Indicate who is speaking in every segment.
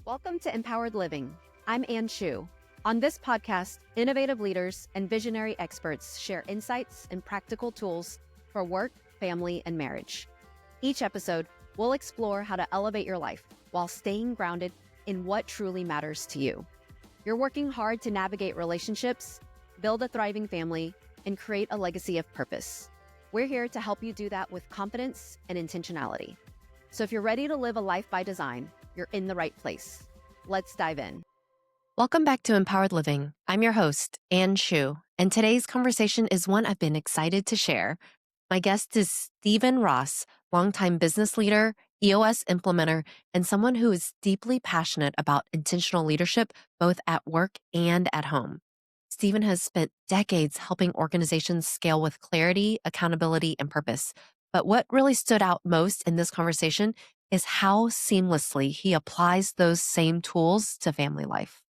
Speaker 1: Welcome to Mpowered Living. I'm Sheu. On this podcast, innovative leaders and visionary experts share insights and practical tools for work, family, and marriage. Each episode, we'll explore how to elevate your life while staying grounded in what truly matters to you. You're working hard to navigate relationships, build a thriving family, and create a legacy of purpose. We're here to help you do that with confidence and intentionality. So if you're ready to live a life by design, you're in the right place. Let's dive in.
Speaker 2: Welcome back to Mpowered Living. I'm your host, Sheu, and today's conversation is one I've been excited to share. My guest is Stephen Ross, longtime business leader, EOS Implementer, and someone who is deeply passionate about intentional leadership, both at work and at home. Stephen has spent decades helping organizations scale with clarity, accountability, and purpose. But what really stood out most in this conversation is how seamlessly he applies those same tools to family life.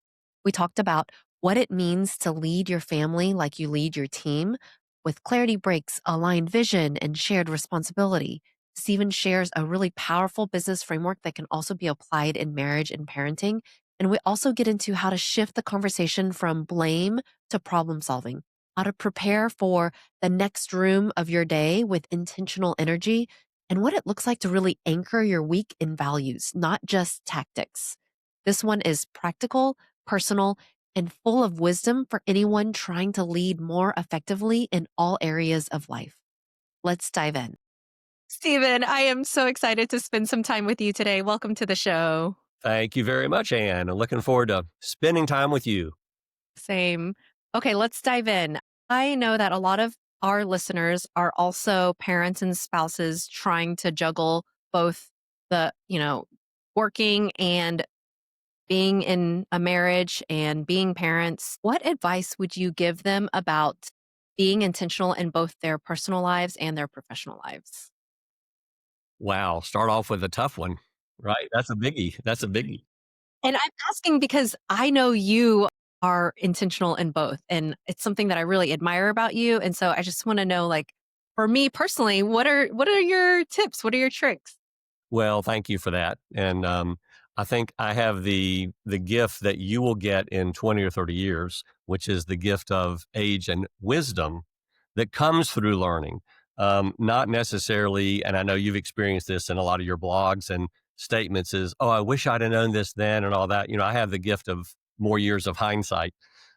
Speaker 2: We talked about what it means to lead your family like you lead your team, with clarity breaks, aligned vision, and shared responsibility. Stephen shares a really powerful business framework that can also be applied in marriage and parenting. And we also get into how to shift the conversation from blame to problem solving, how to prepare for the next room of your day with intentional energy, and what it looks like to really anchor your week in values, not just tactics. This one is practical, personal, and full of wisdom for anyone trying to lead more effectively in all areas of life. Let's dive in. Stephen, I am so excited to spend some time with you today. Welcome to the show.
Speaker 3: Thank you very much, Anne. I'm looking forward to spending time with you.
Speaker 2: Same. Okay, let's dive in. I know that a lot of our listeners are also parents and spouses trying to juggle both the, working and being in a marriage and being parents. What advice would you give them about being intentional in both their personal lives and their professional lives?
Speaker 3: Wow. Start off with a tough one, right? That's a biggie.
Speaker 2: And I'm asking because I know you are intentional in both, and it's something that I really admire about you. And so I just want to know, for me personally, what are your tips? What are your tricks?
Speaker 3: Well, thank you for that. And I think I have the gift that you will get in 20 or 30 years, which is the gift of age and wisdom that comes through learning. Not necessarily, and I know you've experienced this in a lot of your blogs and statements is, oh, I wish I'd have known this then and all that. I have the gift of more years of hindsight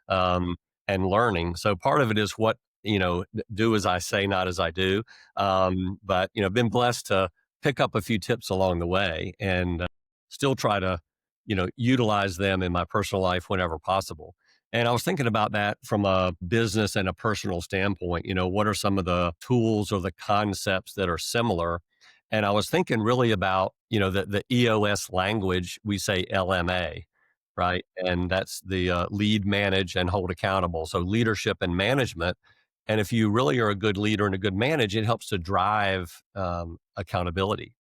Speaker 3: and learning. So part of it is what, do as I say, not as I do. But, been blessed to pick up a few tips along the way and still try to, utilize them in my personal life whenever possible. And I was thinking about that from a business and a personal standpoint. What are some of the tools or the concepts that are similar? And I was thinking really about, the EOS language, we say LMA, right? And that's the lead, manage, and hold accountable. So leadership and management. And if you really are a good leader and a good manager, it helps to drive accountability.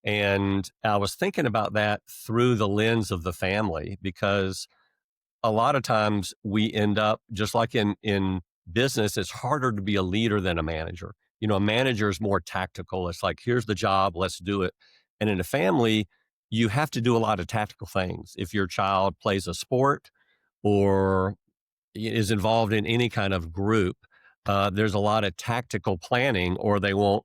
Speaker 3: And I was thinking about that through the lens of the family, because a lot of times we end up, just like in business, it's harder to be a leader than a manager. A manager is more tactical. It's like, here's the job, let's do it. And in a family, you have to do a lot of tactical things. If your child plays a sport or is involved in any kind of group, there's a lot of tactical planning, or they won't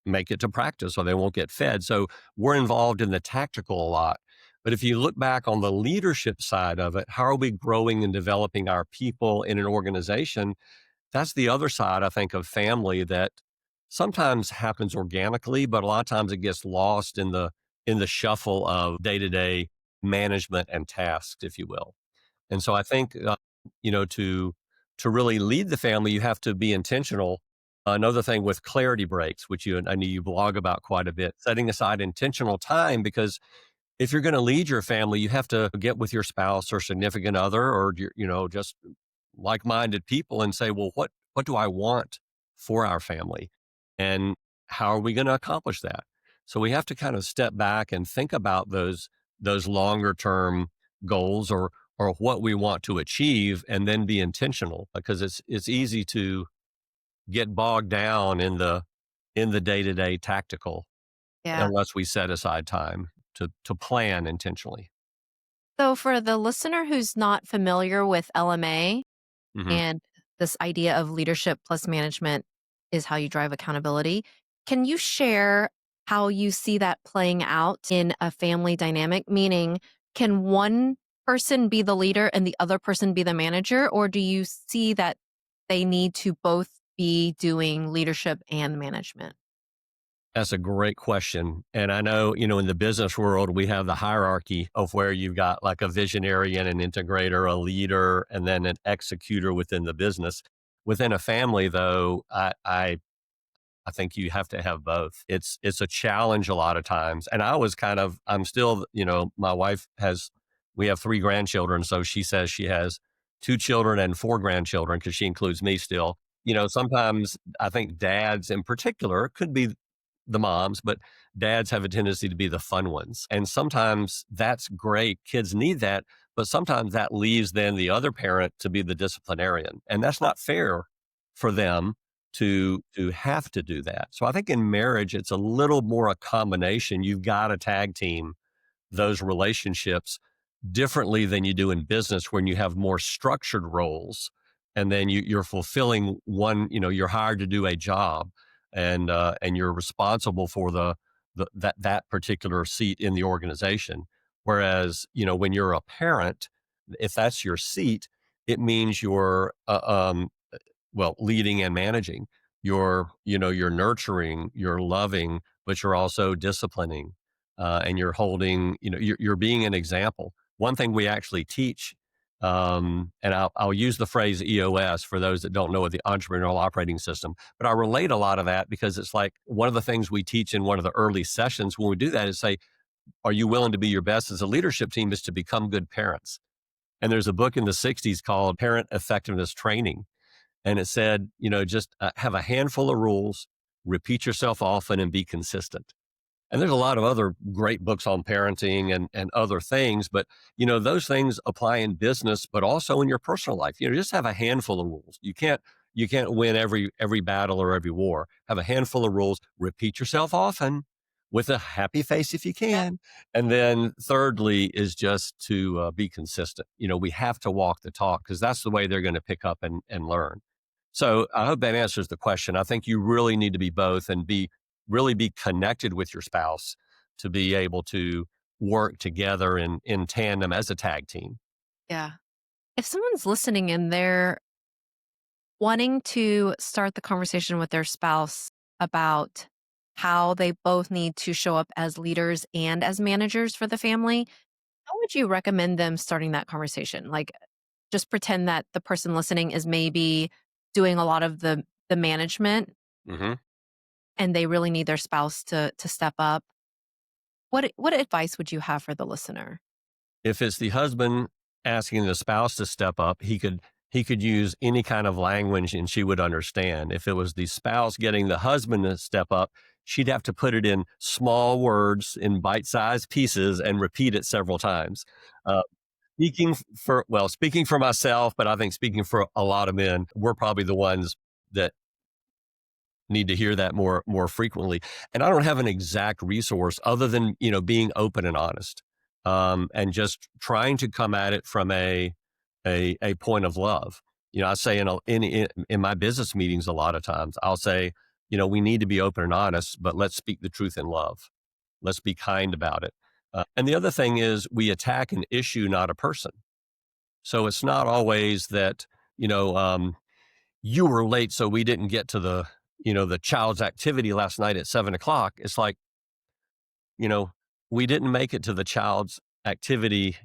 Speaker 3: make it to practice or they won't get fed. So we're involved in the tactical a lot. But if you look back on the leadership side of it, how are we growing and developing our people in an organization? That's the other side, I think, of family that sometimes happens organically, but a lot of times it gets lost in the shuffle of day-to-day management and tasks, if you will. And so I think, to really lead the family, you have to be intentional. Another thing with clarity breaks, which I know you blog about quite a bit, setting aside intentional time, because if you're going to lead your family, you have to get with your spouse or significant other or, just like-minded people and say, well, what do I want for our family? And how are we going to accomplish that? So we have to kind of step back and think about those longer term goals or what we want to achieve, and then be intentional, because it's easy to get bogged down in the day-to-day tactical,
Speaker 2: Yeah.
Speaker 3: unless we set aside time to plan intentionally.
Speaker 2: So, for the listener who's not familiar with LMA
Speaker 3: Hmm.
Speaker 2: and this idea of leadership plus management is how you drive accountability, can you share how you see that playing out in a family dynamic? Meaning, can one person be the leader and the other person be the manager? Or do you see that they need to both be doing leadership and management?
Speaker 3: That's a great question. And I know, in the business world, we have the hierarchy of where you've got like a visionary and an integrator, a leader, and then an executor within the business. Within a family, though, I think you have to have both. It's a challenge a lot of times. And I'm still, my wife we have 3 grandchildren. So she says she has 2 children and 4 grandchildren because she includes me still. Sometimes I think dads in particular could be the moms, but dads have a tendency to be the fun ones. And sometimes that's great. Kids need that. But sometimes that leaves then the other parent to be the disciplinarian. And that's not fair for them to have to do that. So I think in marriage, it's a little more a combination. You've got to tag team those relationships differently than you do in business when you have more structured roles and then you're fulfilling one, you're hired to do a job and you're responsible for that particular seat in the organization. Whereas, when you're a parent, if that's your seat, it means you're leading and managing. You're nurturing, you're loving, but you're also disciplining, and you're holding, you're being an example. One thing we actually teach, and I'll use the phrase EOS for those that don't know, the entrepreneurial operating system, but I relate a lot of that because it's like one of the things we teach in one of the early sessions when we do that is say, are you willing to be your best as a leadership team is to become good parents? And there's a book in the 60s called Parent Effectiveness Training. And it said, just have a handful of rules, repeat yourself often, and be consistent. And there's a lot of other great books on parenting and other things, but those things apply in business, but also in your personal life. Just have a handful of rules. You can't win every battle or every war. Have a handful of rules. Repeat yourself often with a happy face if you can. And then thirdly is just to be consistent. We have to walk the talk because that's the way they're going to pick up and learn. So I hope that answers the question. I think you really need to be both and really be connected with your spouse to be able to work together in tandem as a tag team.
Speaker 2: Yeah. If someone's listening and they're wanting to start the conversation with their spouse about how they both need to show up as leaders and as managers for the family, how would you recommend them starting that conversation? Like, just pretend that the person listening is maybe doing a lot of the management
Speaker 3: Hmm.
Speaker 2: and they really need their spouse to step up. What advice would you have for the listener?
Speaker 3: If it's the husband asking the spouse to step up, he could use any kind of language and she would understand. If it was the spouse getting the husband to step up, she'd have to put it in small words in bite-sized pieces and repeat it several times. Uh, speaking for myself, but I think speaking for a lot of men, we're probably the ones that need to hear that more frequently. And I don't have an exact resource other than being open and honest, and just trying to come at it from a point of love. I say in my business meetings a lot of times I'll say, we need to be open and honest, but let's speak the truth in love. Let's be kind about it. And the other thing is we attack an issue, not a person. So it's not always that you know. You were late, so we didn't get to the child's activity last night at 7 o'clock. It's like, you know, we didn't make it to the child's activity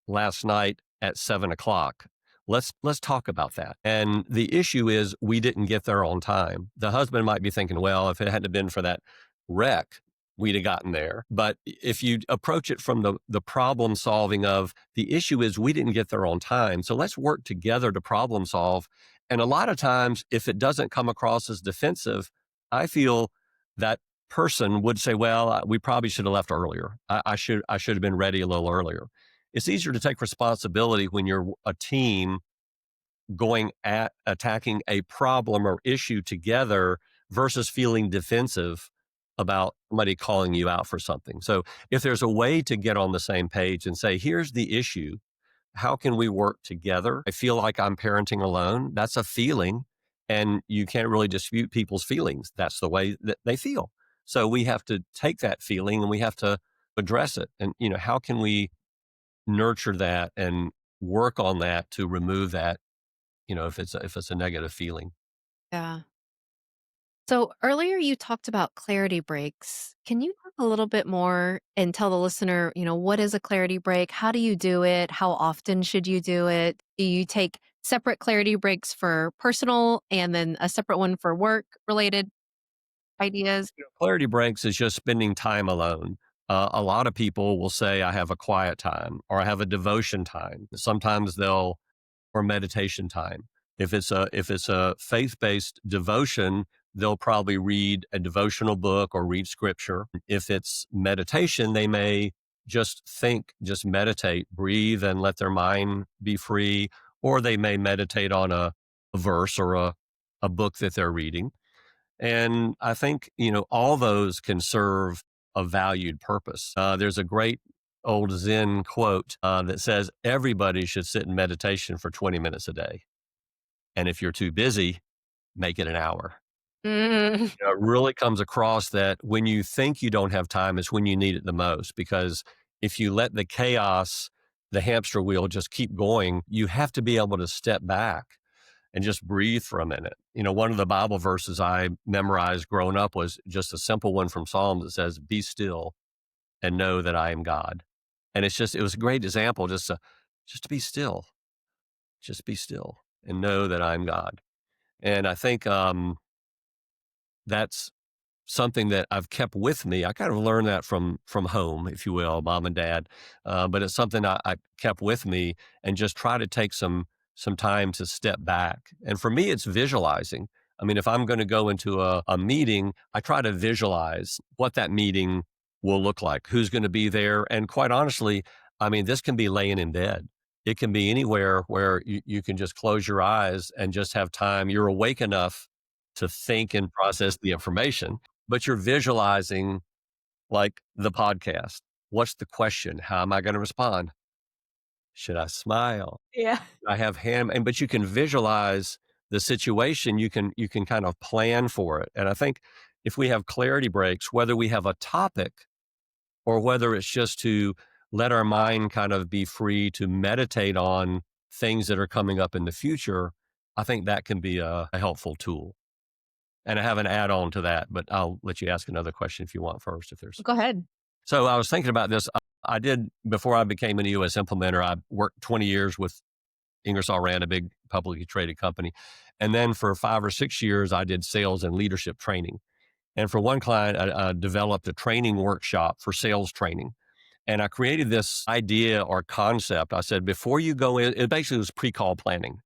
Speaker 3: last night at 7 o'clock. Let's talk about that. And the issue is we didn't get there on time. The husband might be thinking, well, if it hadn't been for that wreck, we'd have gotten there. But if you approach it from the problem solving of the issue is we didn't get there on time. So let's work together to problem solve. And a lot of times, if it doesn't come across as defensive, I feel that person would say, well, we probably should have left earlier. I should have been ready a little earlier. It's easier to take responsibility when you're a team going at attacking a problem or issue together versus feeling defensive about somebody calling you out for something. So if there's a way to get on the same page and say, here's the issue, how can we work together? I feel like I'm parenting alone. That's a feeling, and you can't really dispute people's feelings. That's the way that they feel. So we have to take that feeling and we have to address it. And, how can we nurture that and work on that to remove that, if it's a negative feeling.
Speaker 2: Yeah. So earlier you talked about clarity breaks. Can you talk a little bit more and tell the listener, what is a clarity break? How do you do it? How often should you do it? Do you take separate clarity breaks for personal and then a separate one for work related ideas?
Speaker 3: Clarity breaks is just spending time alone. A lot of people will say, I have a quiet time or I have a devotion time. Sometimes or meditation time. If it's a faith-based devotion, they'll probably read a devotional book or read scripture. If it's meditation, they may just think, just meditate, breathe and let their mind be free, or they may meditate on a verse or a book that they're reading. And I think, all those can serve a valued purpose. There's a great old Zen quote that says, everybody should sit in meditation for 20 minutes a day. And if you're too busy, make it an hour.
Speaker 2: Mm.
Speaker 3: It really comes across that when you think you don't have time is when you need it the most. Because if you let the chaos, the hamster wheel just keep going, you have to be able to step back and just breathe for a minute. One of the Bible verses I memorized growing up was just a simple one from Psalms that says, be still and know that I am God. And it was a great example just to be still, just be still and know that I'm God. And I think that's something that I've kept with me. I kind of learned that from home, if you will, mom and dad. But it's something I kept with me and just try to take some time to step back. And for me, it's visualizing. I mean, if I'm going to go into a meeting, I try to visualize what that meeting will look like, who's going to be there. And quite honestly, I mean, this can be laying in bed. It can be anywhere where you can just close your eyes and just have time. You're awake enough to think and process the information, but you're visualizing like the podcast. What's the question? How am I going to respond? Should I smile?
Speaker 2: Yeah.
Speaker 3: I have but you can visualize the situation. You can kind of plan for it. And I think if we have clarity breaks, whether we have a topic or whether it's just to let our mind kind of be free to meditate on things that are coming up in the future, I think that can be a helpful tool. And I have an add on to that, but I'll let you ask another question if you want first, if there's.
Speaker 2: Go ahead.
Speaker 3: So I was thinking about this. I did, before I became an EOS implementer, I worked 20 years with Ingersoll Rand, a big publicly traded company. And then for 5 or 6 years, I did sales and leadership training. And for one client, I developed a training workshop for sales training. And I created this idea or concept. I said, before you go in, it basically was pre-call planning.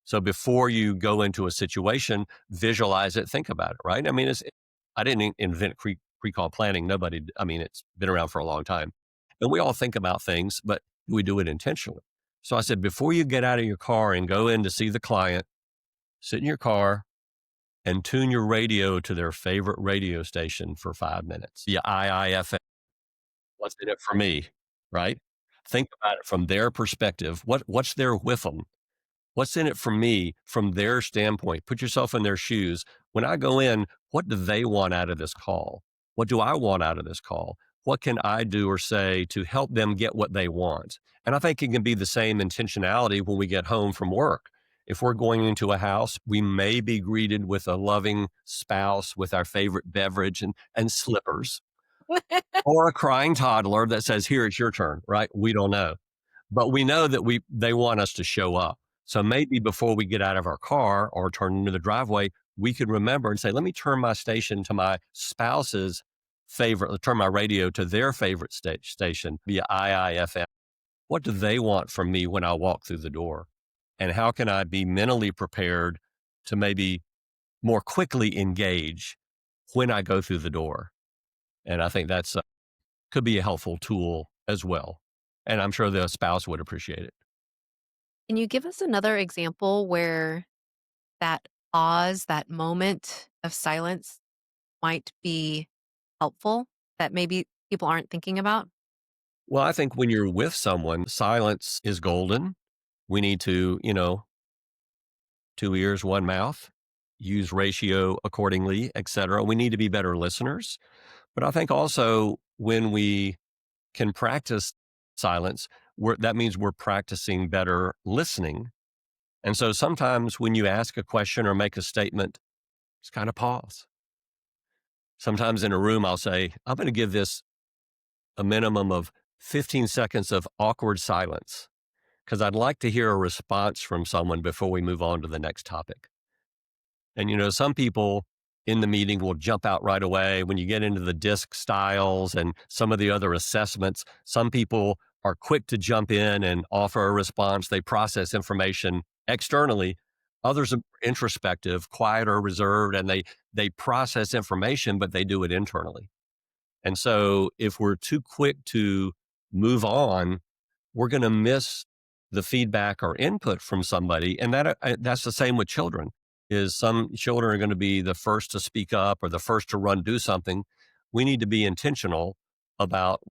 Speaker 3: So before you go into a situation, visualize it, think about it, right? I mean, I didn't invent pre-call planning. It's been around for a long time. And we all think about things, but we do it intentionally. So I said, before you get out of your car and go in to see the client, sit in your car and tune your radio to their favorite radio station for 5 minutes. The IIFM. What's in it for me, right? Think about it from their perspective. What's their whiffum? What's in it for me from their standpoint? Put yourself in their shoes. When I go in, what do they want out of this call? What do I want out of this call? What can I do or say to help them get what they want? And I think it can be the same intentionality when we get home from work. If we're going into a house, we may be greeted with a loving spouse with our favorite beverage and slippers, or a crying toddler that says, here, it's your turn, right? We don't know. But we know that they want us to show up. So maybe before we get out of our car or turn into the driveway, we could remember and say, let me turn my station to my spouse's favorite, turn my radio to their favorite station via IIFM. What do they want from me when I walk through the door? And how can I be mentally prepared to maybe more quickly engage when I go through the door? And I think that's could be a helpful tool as well. And I'm sure the spouse would appreciate it.
Speaker 2: Can you give us another example where that pause, that moment of silence might be helpful that maybe people aren't thinking about?
Speaker 3: Well, I think when you're with someone, silence is golden. We need to, two ears, one mouth, use ratio accordingly, et cetera. We need to be better listeners. But I think also when we can practice silence, that means we're practicing better listening. And so sometimes when you ask a question or make a statement, just kind of pause. Sometimes in a room, I'll say, I'm going to give this a minimum of 15 seconds of awkward silence because I'd like to hear a response from someone before we move on to the next topic. And, some people in the meeting will jump out right away. When you get into the DISC styles and some of the other assessments, some people are quick to jump in and offer a response. They process information externally. Others are introspective, quieter, reserved, and they process information, but they do it internally. And so if we're too quick to move on, we're going to miss the feedback or input from somebody. And that's the same with children. Is some children are going to be the first to speak up or the first to do something. We need to be intentional about,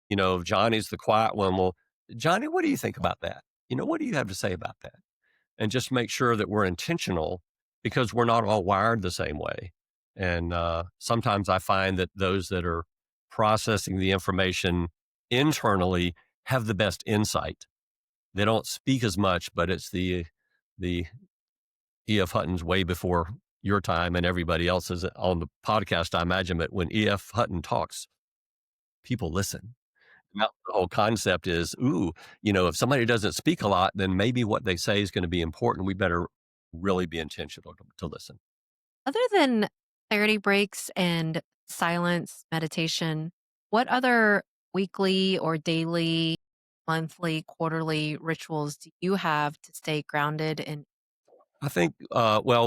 Speaker 3: if Johnny's the quiet one, well, Johnny, what do you think about that? What do you have to say about that? And just make sure that we're intentional because we're not all wired the same way. And sometimes I find that those that are processing the information internally have the best insight. They don't speak as much, but it's the E.F. Hutton's way before your time and everybody else's on the podcast, I imagine. But when E.F. Hutton talks, people listen. And the whole concept is, if somebody doesn't speak a lot, then maybe what they say is going to be important. We better really be intentional to listen.
Speaker 2: Other than clarity breaks and silence meditation, what other weekly or daily, monthly, quarterly rituals do you have to stay grounded in?
Speaker 3: I think,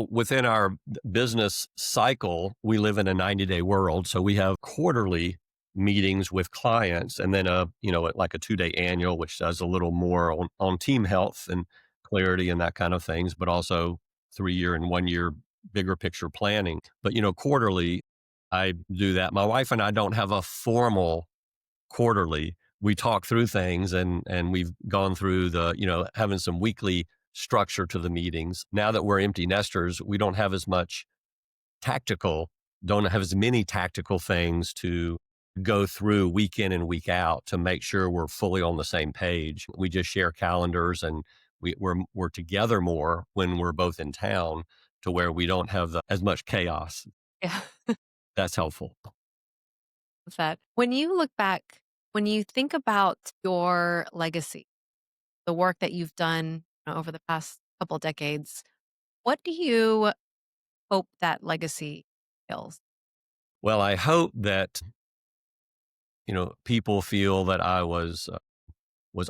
Speaker 3: within our business cycle, we live in a 90-day world. So we have quarterly meetings with clients and then like a 2-day annual, which does a little more on team health and clarity and that kind of things, but also 3-year and 1-year bigger picture planning. But, quarterly, I do that. My wife and I don't have a formal quarterly. We talk through things and we've gone through having some weekly structure to the meetings. Now that we're empty nesters, we don't have as many tactical things to go through week in and week out to make sure we're fully on the same page. We just share calendars and we're together more when we're both in town to where we don't have as much chaos.
Speaker 2: Yeah.
Speaker 3: That's helpful.
Speaker 2: That when you look back, when you think about your legacy, the work that you've done over the past couple decades, what do you hope that legacy feels?
Speaker 3: Well, I hope that, people feel that I was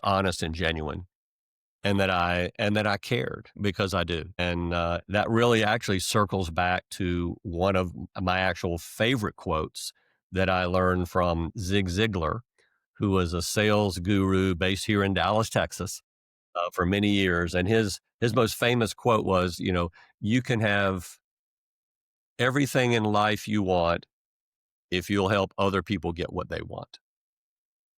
Speaker 3: honest and genuine and that I cared because I do. And that really actually circles back to one of my actual favorite quotes that I learned from Zig Ziglar, who was a sales guru based here in Dallas, Texas, for many years. And his most famous quote was, you can have everything in life you want if you'll help other people get what they want.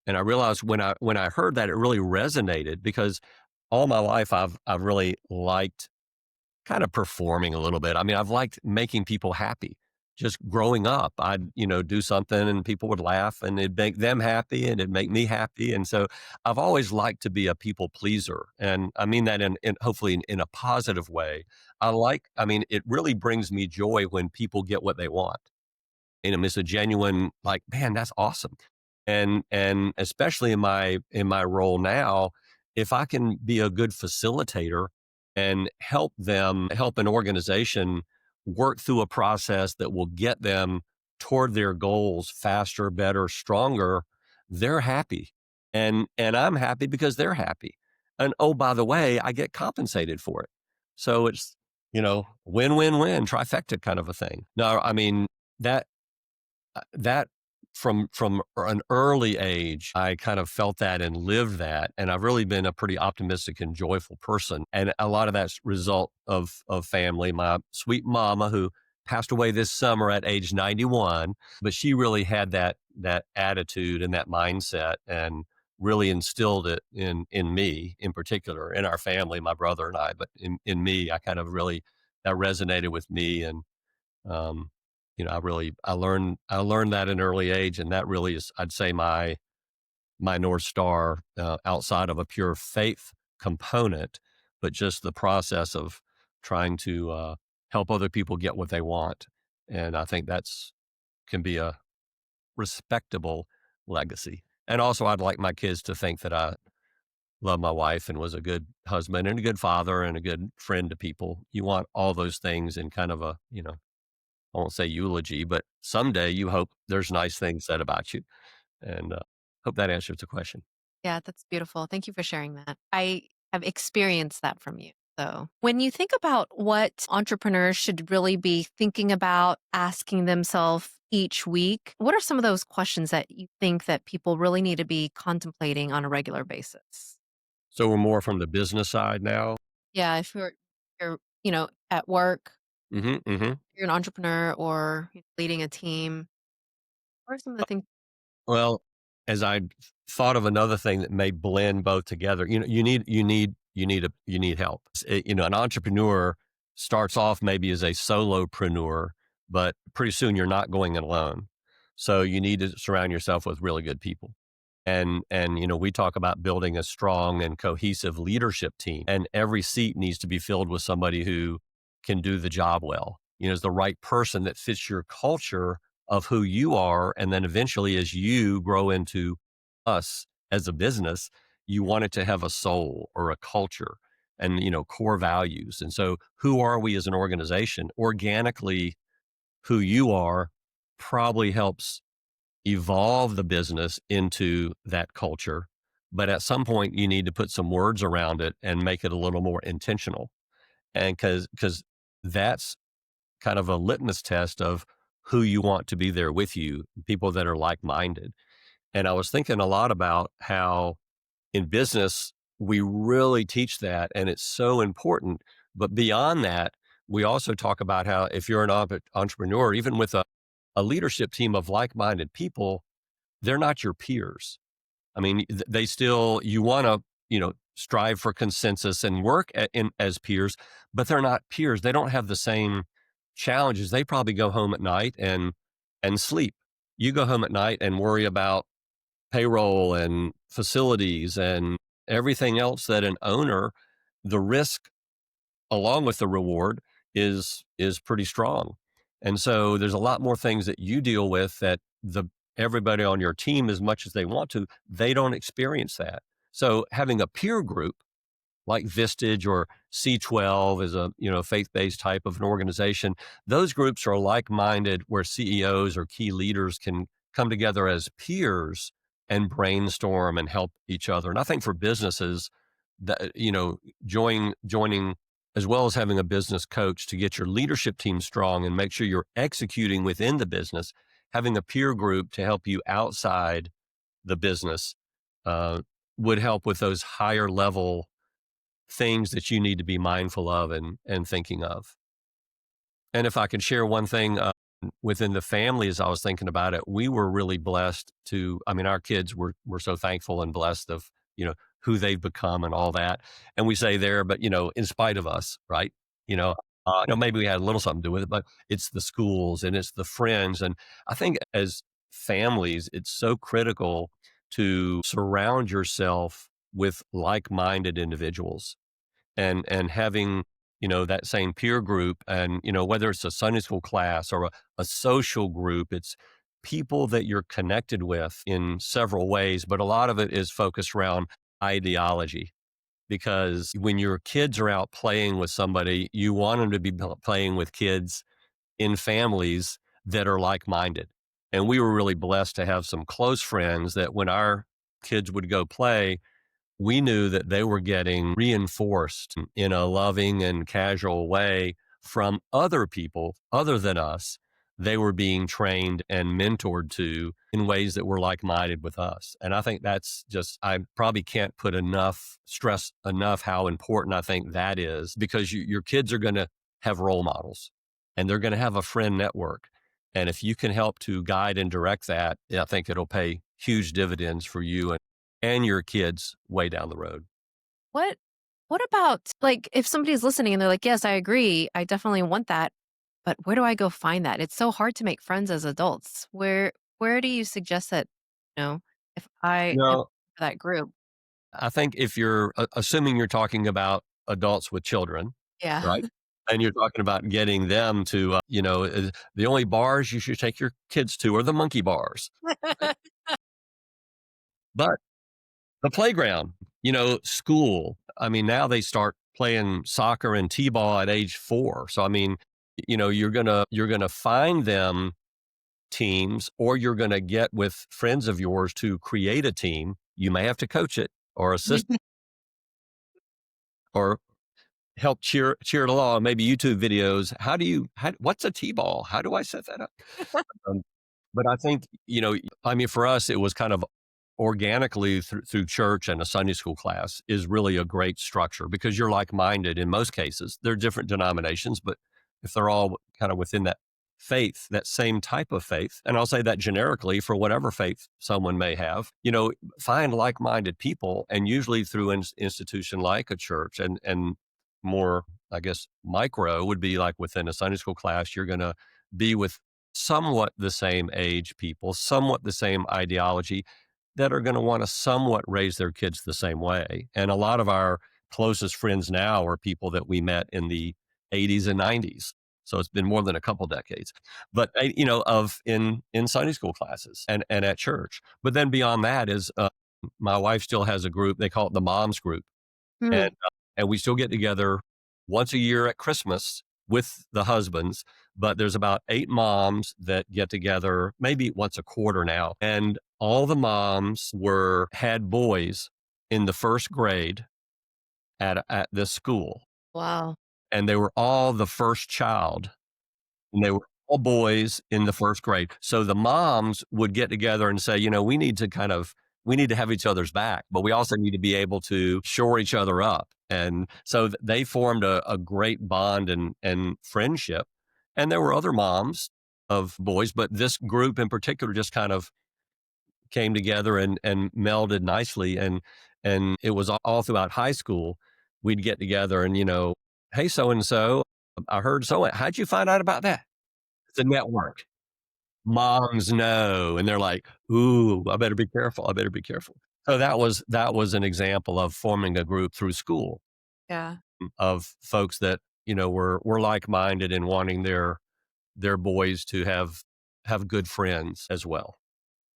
Speaker 3: And I realized when I heard that, it really resonated because all my life I've really liked kind of performing a little bit. I mean, I've liked making people happy. Just growing up, I'd, do something and people would laugh and it'd make them happy and it'd make me happy. And so I've always liked to be a people pleaser. And I mean that in hopefully in a positive way. It really brings me joy when people get what they want. And it's a genuine, like, man, that's awesome. And especially in my role now, if I can be a good facilitator and help an organization work through a process that will get them toward their goals faster, better, stronger, they're happy. And I'm happy because they're happy. And oh, by the way, I get compensated for it. So it's, win, win, win, trifecta kind of a thing. No, I mean, that from an early age, I kind of felt that and lived that. And I've really been a pretty optimistic and joyful person. And a lot of that's result of family. My sweet mama, who passed away this summer at age 91, but she really had that attitude and that mindset and really instilled it in me in particular, in our family, my brother and I, but in me, I kind of really, that resonated with me. And, um, I learned that at an early age. And that really is, I'd say, my North Star, outside of a pure faith component, but just the process of trying to help other people get what they want. And I think that's can be a respectable legacy. And also, I'd like my kids to think that I love my wife and was a good husband and a good father and a good friend to people. You want all those things in kind of a, I won't say eulogy, but someday you hope there's nice things said about you. And hope that answers the question.
Speaker 2: Yeah, that's beautiful. Thank you for sharing that. I have experienced that from you. So, when you think about what entrepreneurs should really be thinking about asking themselves each week, what are some of those questions that you think that people really need to be contemplating on a regular basis?
Speaker 3: So we're more from the business side now.
Speaker 2: Yeah, if you're at work,
Speaker 3: Hmm. Hmm.
Speaker 2: you're an entrepreneur or leading a team, what are some of the things?
Speaker 3: Well, as I thought of another thing that may blend both together, you need help. An entrepreneur starts off maybe as a solopreneur, but pretty soon you're not going it alone. So you need to surround yourself with really good people. And we talk about building a strong and cohesive leadership team, and every seat needs to be filled with somebody who can do the job well. Is the right person that fits your culture of who you are. And then eventually, as you grow into us as a business, you want it to have a soul or a culture and, core values. And so who are we as an organization? Organically, who you are probably helps evolve the business into that culture. But at some point, you need to put some words around it and make it a little more intentional. And because that's kind of a litmus test of who you want to be there with you, people that are like minded. And I was thinking a lot about how in business, we really teach that and it's so important. But beyond that, we also talk about how if you're an entrepreneur, even with a leadership team of like minded people, they're not your peers. I mean, they still, you want to, strive for consensus and work as peers, but they're not peers. They don't have the same challenges. They probably go home at night and sleep. You go home at night and worry about payroll and facilities and everything else that an owner, the risk along with the reward is pretty strong. And so there's a lot more things that you deal with that the everybody on your team, as much as they want to, they don't experience that. So having a peer group like Vistage or C12 is a faith-based type of an organization. Those groups are like-minded where CEOs or key leaders can come together as peers and brainstorm and help each other. And I think for businesses that joining as well as having a business coach to get your leadership team strong and make sure you're executing within the business, having a peer group to help you outside the business uh, would help with those higher level things that you need to be mindful of and thinking of. And if I can share one thing within the family, as I was thinking about it, we were really blessed our kids were so thankful and blessed of, who they've become and all that. And we say there, but, in spite of us, right? Maybe we had a little something to do with it, but it's the schools and it's the friends. And I think as families, it's so critical to surround yourself with like-minded individuals and having that same peer group and whether it's a Sunday school class or a social group, it's people that you're connected with in several ways, but a lot of it is focused around ideology, because when your kids are out playing with somebody, you want them to be playing with kids in families that are like-minded. And we were really blessed to have some close friends that when our kids would go play, we knew that they were getting reinforced in a loving and casual way from other people other than us. They were being trained and mentored to in ways that were like-minded with us. And I think that's just, I probably can't stress enough how important I think that is, because your kids are going to have role models. and they're going to have a friend network. And if you can help to guide and direct that, I think it'll pay huge dividends for you and your kids way down the road.
Speaker 2: What what about like if somebody's listening and they're like, "Yes, I agree. I definitely want that." But where do I go find that? It's so hard to make friends as adults. Where do you suggest that, you know, if I
Speaker 3: You
Speaker 2: am
Speaker 3: know,
Speaker 2: for that group?
Speaker 3: I think if you're assuming you're talking about adults with children,
Speaker 2: Yeah.
Speaker 3: right? And you're talking about getting them to, the only bars you should take your kids to are the monkey bars, right? But the playground, school. I mean, now they start playing soccer and t-ball at age 4. So I mean, you're gonna find them teams, or you're gonna get with friends of yours to create a team. You may have to coach it or assist or help cheer it along. Maybe YouTube videos. What's a t-ball? How do I set that up? Um, but I think, I mean, for us, it was kind of organically through church, and a Sunday school class is really a great structure because you're like-minded in most cases. They're different denominations, but if they're all kind of within that faith, that same type of faith, and I'll say that generically for whatever faith someone may have, find like-minded people, and usually through an institution like a church, and more, I guess, micro would be like within a Sunday school class, you're going to be with somewhat the same age people, somewhat the same ideology, that are going to want to somewhat raise their kids the same way. And a lot of our closest friends now are people that we met in the 80s and 90s. So it's been more than a couple decades, but of in Sunday school classes and at church. But then beyond that is my wife still has a group. They call it the Moms Group, and
Speaker 2: Mm.
Speaker 3: and we still get together once a year at Christmas with the husbands. But there's about 8 moms that get together maybe once a quarter now, and all the moms had boys in the first grade at this school,
Speaker 2: Wow.
Speaker 3: and they were all the first child, and they were all boys in the first grade. So the moms would get together and say, we need to have each other's back, but we also need to be able to shore each other up. And so they formed a great bond and friendship. And there were other moms of boys, but this group in particular just kind of came together and melded nicely. And it was all throughout high school. We'd get together and, hey, so and so, I heard how'd you find out about that? It's a network. Moms know, and they're like, "Ooh, I better be careful. I better be careful." So that was an example of forming a group through school
Speaker 2: Yeah.
Speaker 3: of folks that, were like-minded and wanting their boys to have good friends as well.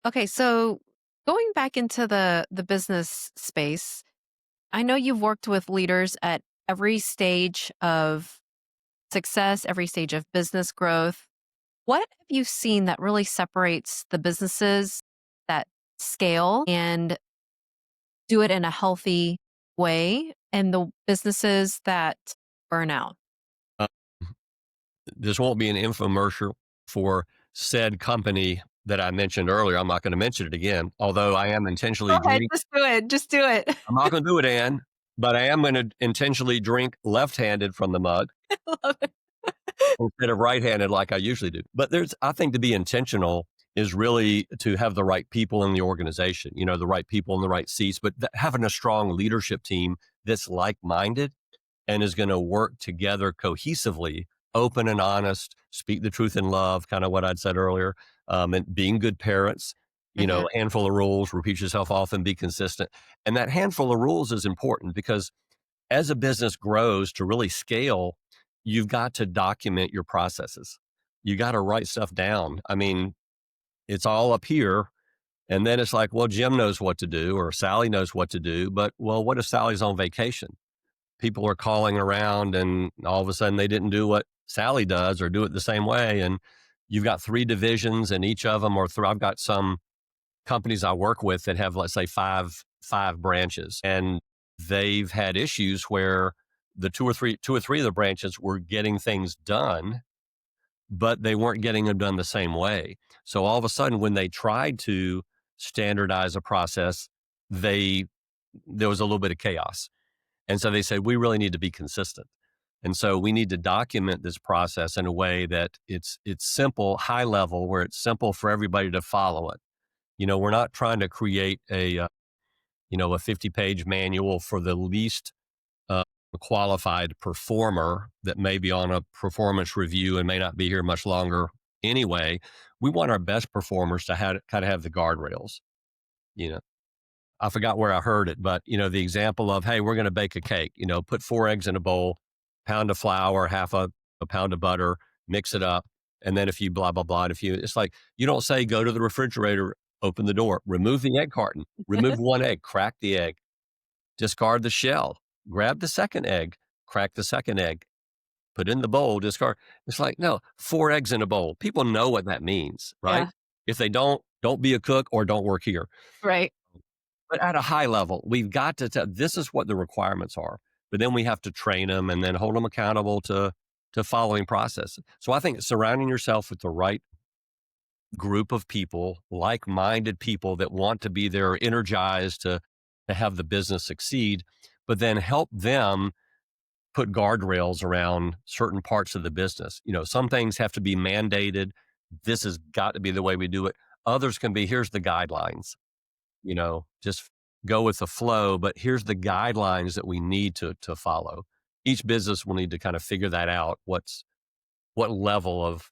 Speaker 2: Okay, so going back into the business space, I know you've worked with leaders at every stage of success, every stage of business growth. What have you seen that really separates the businesses that scale and do it in a healthy way and the businesses that burn out?
Speaker 3: Uh, this won't be an infomercial for said company that I mentioned earlier. I'm not going to mention it again, although I am
Speaker 2: Go
Speaker 3: intentionally
Speaker 2: ahead,
Speaker 3: drinking.
Speaker 2: just do it. Just do it.
Speaker 3: I'm not going to do it, Ann, but I am going to intentionally drink left-handed from the mug
Speaker 2: I love it.
Speaker 3: instead of right-handed like I usually do. But I think to be intentional is really to have the right people in the organization, the right people in the right seats, but having a strong leadership team that's like-minded and is going to work together cohesively, open and honest, speak the truth in love, kind of what I'd said earlier, and being good parents,
Speaker 2: Mhm.
Speaker 3: a handful of rules, repeat yourself often, be consistent. And that handful of rules is important because as a business grows to really scale, you've got to document your processes. You got to write stuff down. I mean, it's all up here. And then it's like, well, Jim knows what to do or Sally knows what to do. But, well, what if Sally's on vacation? People are calling around and all of a sudden they didn't do what Sally does or do it the same way. And you've got 3 divisions and each of them I've got some companies I work with that have, let's say, five branches, and they've had issues where the two or three of the branches were getting things done, but they weren't getting them done the same way. So all of a sudden, when they tried to standardize a process, there was a little bit of chaos. And so they said, we really need to be consistent. And so we need to document this process in a way that it's simple, high level, where it's simple for everybody to follow it. We're not trying to create a 50-page manual for the least uh, qualified performer that may be on a performance review and may not be here much longer anyway. We want our best performers to kind of have the guardrails. You know, I forgot where I heard it, but the example of, hey, we're going to bake a cake. Put 4 eggs in a bowl, pound of flour, half a pound of butter, mix it up, and then if you blah blah blah, it's like you don't say go to the refrigerator, open the door, remove the egg carton, remove one egg, crack the egg, discard the shell, grab the second egg, crack the second egg, put in the bowl, discard. It's like, no, 4 eggs in a bowl. People know what that means, right?
Speaker 2: Yeah.
Speaker 3: If they don't be a cook or don't work here.
Speaker 2: Right.
Speaker 3: But at a high level, we've got to tell, this is what the requirements are. But then we have to train them and then hold them accountable to following processes. So I think surrounding yourself with the right group of people, like-minded people that want to be there, energized to have the business succeed, but then help them put guardrails around certain parts of the business. Some things have to be mandated. This has got to be the way we do it. Others can be, here's the guidelines, just go with the flow, but here's the guidelines that we need to follow. Each business will need to kind of figure that out. What level of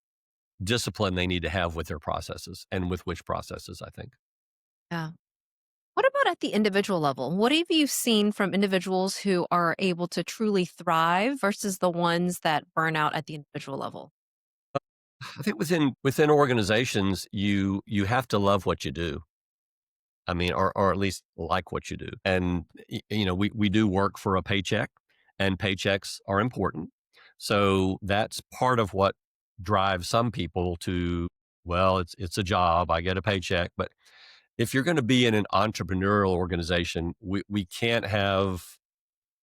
Speaker 3: discipline they need to have with their processes and with which processes, I think.
Speaker 2: Yeah. What about at the individual level? What have you seen from individuals who are able to truly thrive versus the ones that burn out at the individual level?
Speaker 3: I think within organizations, you have to love what you do. I mean, or at least like what you do. And we do work for a paycheck, and paychecks are important. So that's part of what drives some people to, well, it's a job, I get a paycheck. But if you're going to be in an entrepreneurial organization, we can't have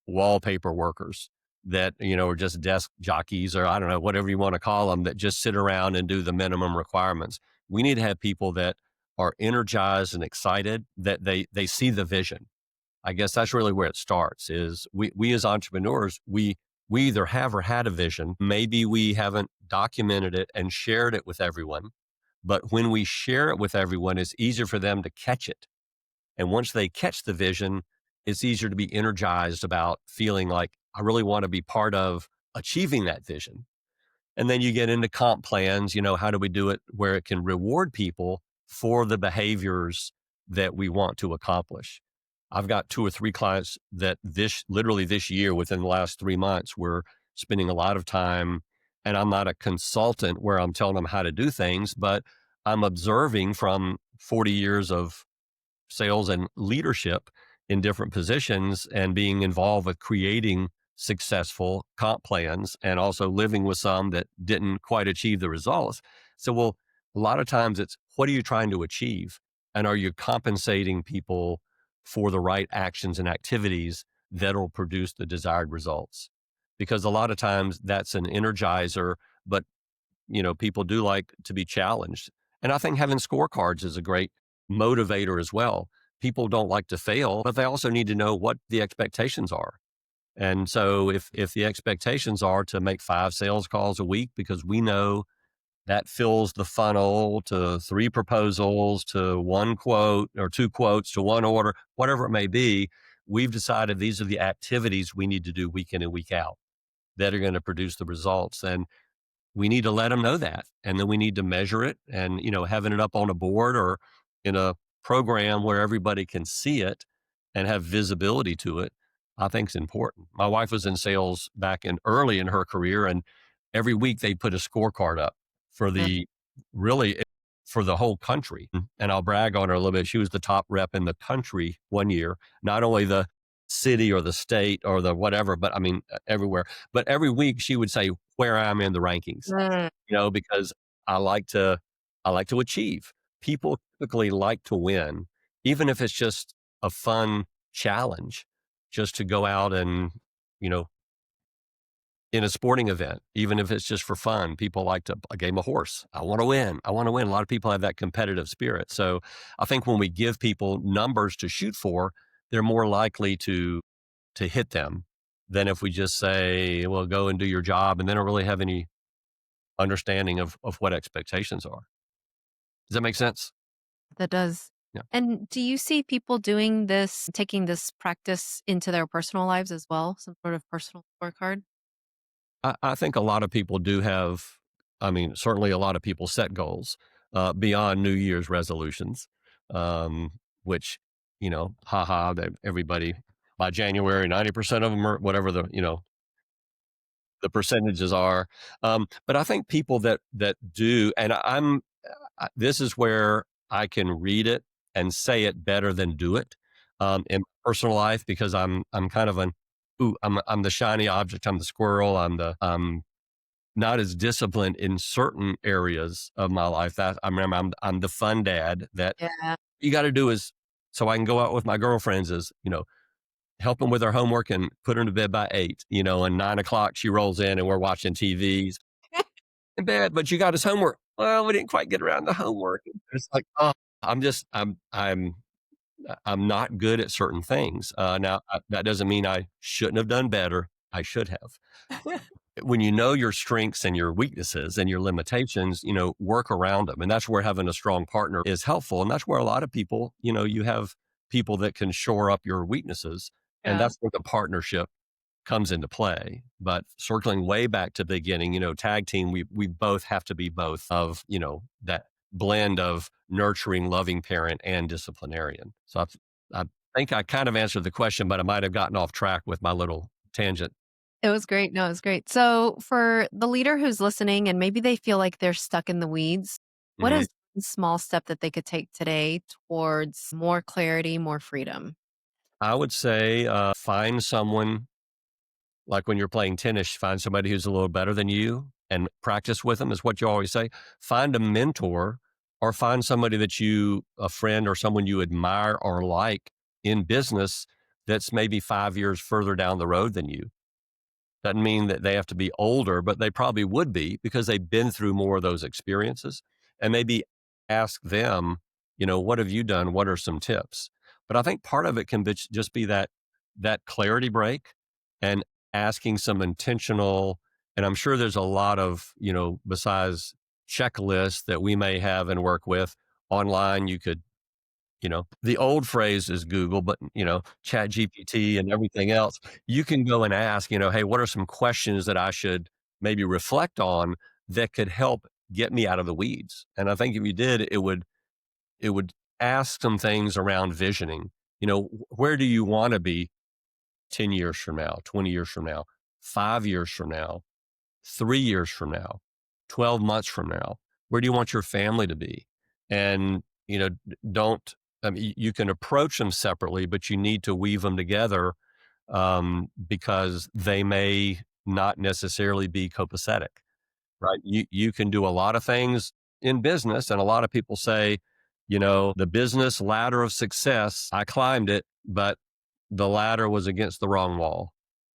Speaker 3: wallpaper workers that, are just desk jockeys, or I don't know, whatever you want to call them, that just sit around and do the minimum requirements. We need to have people that are energized and excited, that they see the vision. I guess that's really where it starts. Is we as entrepreneurs, we either have or had a vision. Maybe we haven't documented it and shared it with everyone, but when we share it with everyone, it's easier for them to catch it. And once they catch the vision, it's easier to be energized about feeling like I really want to be part of achieving that vision. And then you get into comp plans, how do we do it where it can reward people for the behaviors that we want to accomplish? I've got 2 or 3 clients that literally this year, within the last 3 months, we're spending a lot of time, and I'm not a consultant where I'm telling them how to do things, but I'm observing from 40 years of sales and leadership in different positions and being involved with creating successful comp plans, and also living with some that didn't quite achieve the results. So, well, a lot of times it's, what are you trying to achieve? And are you compensating people for the right actions and activities that'll produce the desired results? Because a lot of times that's an energizer, but people do like to be challenged. And I think having scorecards is a great motivator as well. People don't like to fail, but they also need to know what the expectations are. And so if the expectations are to make 5 sales calls a week, because we know that fills the funnel to 3 proposals, to 1 quote, or 2 quotes, to 1 order, whatever it may be, we've decided these are the activities we need to do week in and week out that are going to produce the results. And we need to let them know that. And then we need to measure it, and, having it up on a board or in a program where everybody can see it and have visibility to it, I think is important. My wife was in sales back early in her career, and every week they put a scorecard up for
Speaker 2: Yeah.
Speaker 3: really for the whole country. And I'll brag on her a little bit. She was the top rep in the country one year, not only the city or the state or the whatever, but I mean, everywhere. But every week she would say where I'm in the rankings,
Speaker 2: Mm.
Speaker 3: because I like to achieve. People typically like to win, even if it's just a fun challenge, just to go out and, you know, in a sporting event, even if it's just for fun. People like a game of horse. I want to win. I want to win. A lot of people have that competitive spirit. So I think when we give people numbers to shoot for, they're more likely to hit them than if we just say, well, go and do your job, and they don't really have any understanding of what expectations are. Does that make sense?
Speaker 2: That does.
Speaker 3: Yeah.
Speaker 2: And do you see people doing this, taking this practice into their personal lives as well? Some sort of personal scorecard?
Speaker 3: I think a lot of people do have, I mean, certainly a lot of people set goals beyond New Year's resolutions, which, haha, everybody by January, 90% of them are whatever the percentages are. But I think people that do, and this is where I can read it and say it better than do it in personal life because I'm kind of I'm the shiny object. I'm the squirrel. I'm not as disciplined in certain areas of my life. That I remember, I'm the fun dad. That
Speaker 2: Yeah.
Speaker 3: you got to do is so I can go out with my girlfriends. Is help them with their homework and put her to bed by 8. And 9 o'clock she rolls in and we're watching TVs in bed. But you got his homework. Well, we didn't quite get around to homework. It's like, oh, I'm not good at certain things. Now that doesn't mean I shouldn't have done better. I should have. When you know your strengths and your weaknesses and your limitations, work around them. And that's where having a strong partner is helpful. And that's where a lot of people, you have people that can shore up your weaknesses. And
Speaker 2: Yeah.
Speaker 3: that's where the partnership comes into play. But circling way back to the beginning, tag team, we both have to be both of, that blend of nurturing, loving parent and disciplinarian. So I think I kind of answered the question, but I might have gotten off track with my little tangent.
Speaker 2: It was great. No, it was great. So, for the leader who's listening and maybe they feel like they're stuck in the weeds, what
Speaker 3: Mhm.
Speaker 2: is one small step that they could take today towards more clarity, more freedom?
Speaker 3: I would say find someone, like when you're playing tennis, find somebody who's a little better than you and practice with them, is what you always say. Find a mentor or find somebody a friend or someone you admire or like in business that's maybe 5 years further down the road than you. Doesn't mean that they have to be older, but they probably would be because they've been through more of those experiences. And maybe ask them, what have you done? What are some tips? But I think part of it can just be that clarity break and asking some intentional. And I'm sure there's a lot of, besides checklists that we may have and work with online. You could, the old phrase is Google, but, Chat GPT and everything else, you can go and ask, hey, what are some questions that I should maybe reflect on that could help get me out of the weeds? And I think if you did, it would ask some things around visioning. Where do you want to be 10 years from now, 20 years from now, 5 years from now, 3 years from now, 12 months from now? Where do you want your family to be? And, don't, I mean, you can approach them separately, but you need to weave them together because they may not necessarily be copacetic, right? You can do a lot of things in business, and a lot of people say, the business ladder of success, I climbed it, but the ladder was against the wrong wall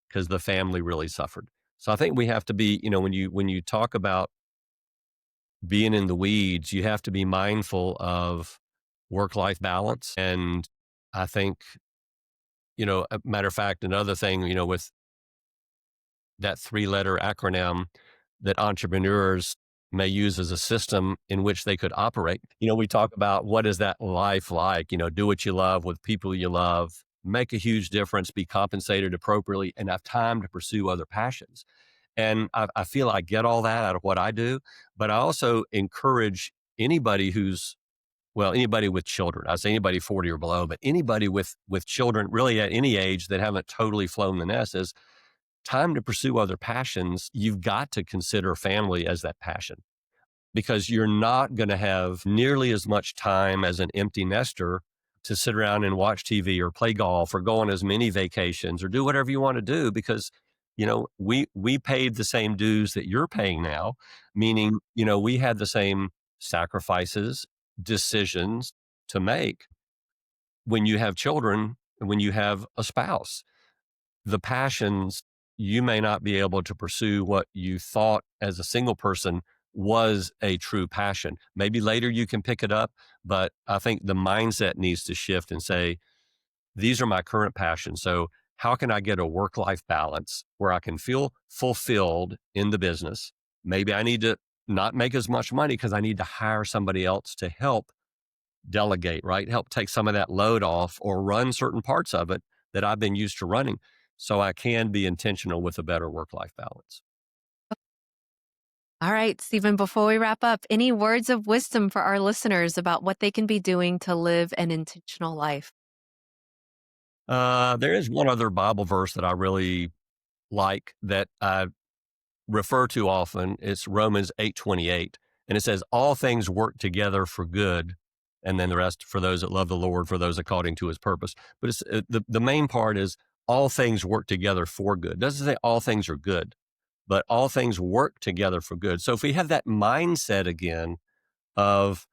Speaker 3: because the family really suffered. So I think we have to be, when you talk about being in the weeds, you have to be mindful of work-life balance. And I think, a matter of fact, another thing, with that 3-letter acronym that entrepreneurs may use as a system in which they could operate. We talk about what is that life like, do what you love with people you love, make a huge difference, be compensated appropriately, and have time to pursue other passions. And I feel I get all that out of what I do, but I also encourage anybody anybody with children. I say anybody 40 or below, but anybody with children really at any age that haven't totally flown the nest is time to pursue other passions. You've got to consider family as that passion because you're not going to have nearly as much time as an empty nester to sit around and watch TV or play golf or go on as many vacations or do whatever you want to do because we paid the same dues that you're paying now, meaning we had the same sacrifices, decisions to make when you have children and when you have a spouse. The passions, you may not be able to pursue what you thought as a single person was a true passion. Maybe later you can pick it up, but I think the mindset needs to shift and say, these are my current passions. So how can I get a work-life balance where I can feel fulfilled in the business? Maybe I need to not make as much money because I need to hire somebody else to help delegate, right? Help take some of that load off or run certain parts of it that I've been used to running so I can be intentional with a better work-life balance.
Speaker 2: All right, Stephen, before we wrap up, any words of wisdom for our listeners about what they can be doing to live an intentional life?
Speaker 3: There is one other Bible verse that I really like that I refer to often. It's Romans 8:28, and it says, "All things work together for good," and then the rest for those that love the Lord, for those according to His purpose. But it's the main part is all things work together for good. It doesn't say all things are good, but all things work together for good. So if we have that mindset again of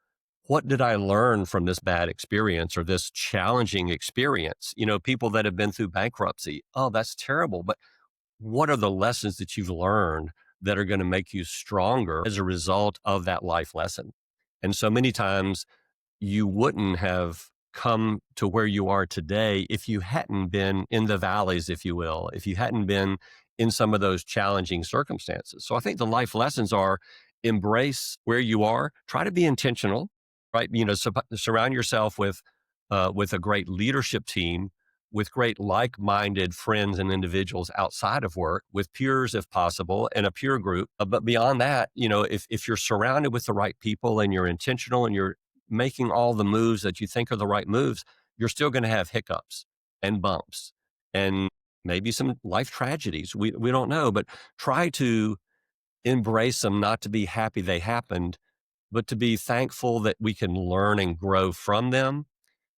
Speaker 3: what did I learn from this bad experience or this challenging experience? People that have been through bankruptcy. Oh, that's terrible. But what are the lessons that you've learned that are going to make you stronger as a result of that life lesson? And so many times you wouldn't have come to where you are today if you hadn't been in the valleys, if you will, if you hadn't been in some of those challenging circumstances. So I think the life lessons are embrace where you are, try to be intentional, right? Surround yourself with a great leadership team, with great like-minded friends and individuals outside of work, with peers if possible, and a peer group. But beyond that, if you're surrounded with the right people and you're intentional and you're making all the moves that you think are the right moves, you're still going to have hiccups and bumps and maybe some life tragedies. We don't know, but try to embrace them, not to be happy they happened, but to be thankful that we can learn and grow from them,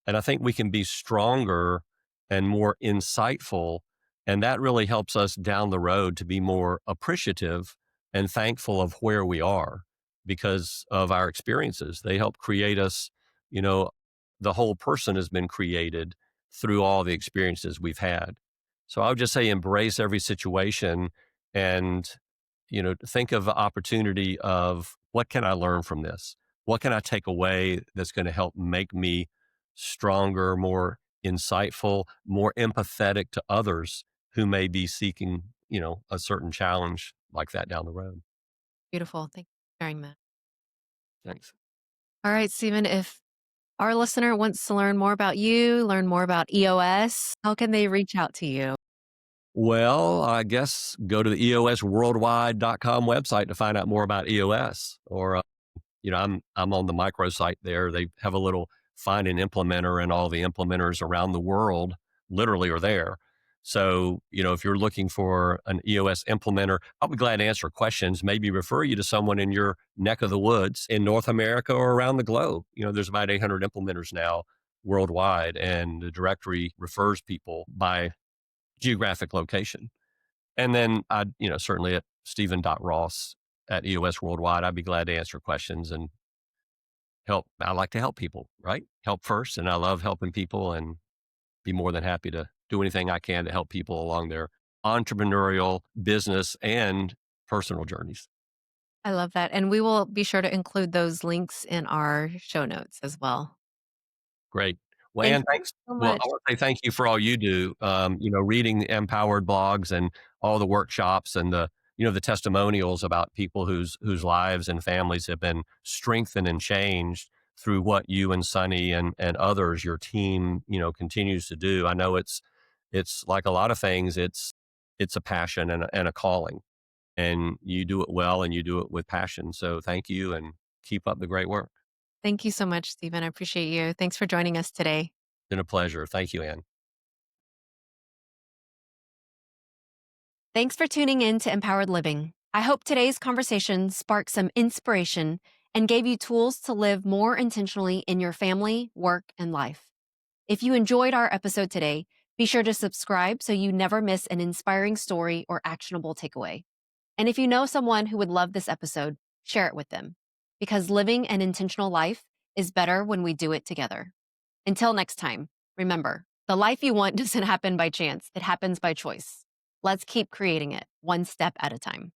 Speaker 3: and I think we can be stronger and more insightful. And that really helps us down the road to be more appreciative and thankful of where we are because of our experiences. They help create us, you know, the whole person has been created through all the experiences we've had. So I would just say embrace every situation and, think of the opportunity of what can I learn from this? What can I take away that's going to help make me stronger, more insightful, more empathetic to others who may be seeking, a certain challenge like that down the road.
Speaker 2: Beautiful. Thank you for sharing that.
Speaker 3: Thanks.
Speaker 2: All right, Stephen, if our listener wants to learn more about you, learn more about EOS, how can they reach out to you?
Speaker 3: Well, I guess go to the eosworldwide.com website to find out more about EOS. Or, I'm on the microsite there. They have a little find an implementer, and all the implementers around the world literally are there. So, if you're looking for an EOS implementer, I'll be glad to answer questions, maybe refer you to someone in your neck of the woods in North America or around the globe. There's about 800 implementers now worldwide, and the directory refers people by geographic location. And then certainly at Stephen.Ross at EOS Worldwide, I'd be glad to answer questions and help. I like to help people, right? Help first. And I love helping people and be more than happy to do anything I can to help people along their entrepreneurial, business, and personal journeys.
Speaker 2: I love that. And we will be sure to include those links in our show notes as well.
Speaker 3: Great. Well,
Speaker 2: Thank
Speaker 3: Ann,
Speaker 2: you
Speaker 3: thanks.
Speaker 2: so
Speaker 3: Well,
Speaker 2: much.
Speaker 3: I want to say thank you for all you do. Reading the Empowered blogs and all the workshops and the testimonials about people whose lives and families have been strengthened and changed through what you and Sunny and others, your team, continues to do. I know it's like a lot of things. It's a passion and a calling, and you do it well and you do it with passion. So thank you and keep up the great work.
Speaker 2: Thank you so much, Stephen. I appreciate you. Thanks for joining us today.
Speaker 3: It's been a pleasure. Thank you, Ann.
Speaker 2: Thanks for tuning in to Empowered Living. I hope today's conversation sparked some inspiration and gave you tools to live more intentionally in your family, work, and life. If you enjoyed our episode today, be sure to subscribe so you never miss an inspiring story or actionable takeaway. And if you know someone who would love this episode, share it with them. Because living an intentional life is better when we do it together. Until next time, remember, the life you want doesn't happen by chance, it happens by choice. Let's keep creating it one step at a time.